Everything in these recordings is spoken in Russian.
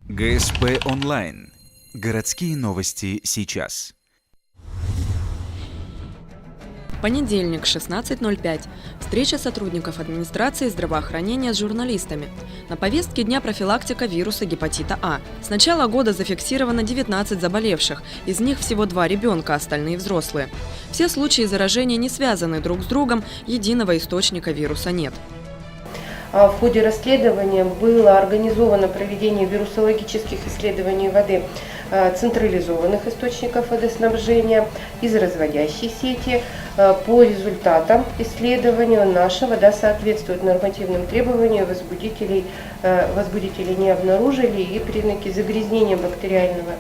ГСП онлайн. Городские новости сейчас. Понедельник, 16:05. Встреча сотрудников администрации здравоохранения с журналистами. На повестке дня профилактика вируса гепатита А. С начала года зафиксировано 19 заболевших, из них всего 2 ребенка, остальные взрослые. Все случаи заражения не связаны друг с другом, единого источника вируса нет. В ходе расследования было организовано проведение вирусологических исследований воды централизованных источников водоснабжения из разводящей сети. По результатам исследования наша вода соответствует нормативным требованиям, возбудителей не обнаружили, и признаки загрязнения бактериального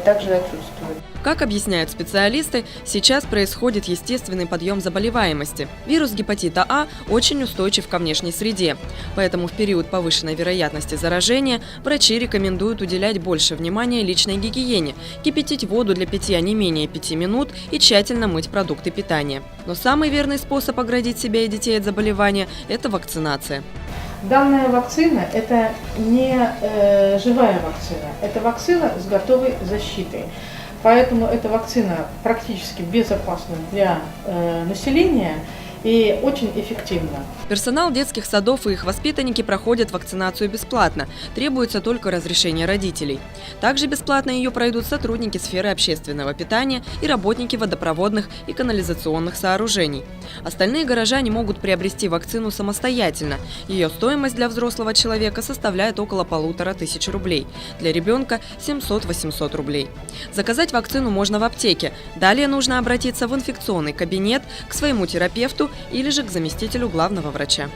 также отсутствуют. Как объясняют специалисты, сейчас происходит естественный подъем заболеваемости. Вирус гепатита А очень устойчив ко внешней среде, поэтому в период повышенной вероятности заражения врачи рекомендуют уделять больше внимания личной гигиене, кипятить воду для питья не менее 5 минут и тщательно мыть продукты питания. Но самый верный способ оградить себя и детей от заболевания – это вакцинация. Данная вакцина – это не живая вакцина, это вакцина с готовой защитой. Поэтому эта вакцина практически безопасна для населения и очень эффективна. Персонал детских садов и их воспитанники проходят вакцинацию бесплатно, требуется только разрешение родителей. Также бесплатно ее пройдут сотрудники сферы общественного питания и работники водопроводных и канализационных сооружений. Остальные горожане могут приобрести вакцину самостоятельно. Ее стоимость для взрослого человека составляет около 1500 рублей, для ребенка – 700-800 рублей. Заказать вакцину можно в аптеке. Далее нужно обратиться в инфекционный кабинет, к своему терапевту или же к заместителю главного врача.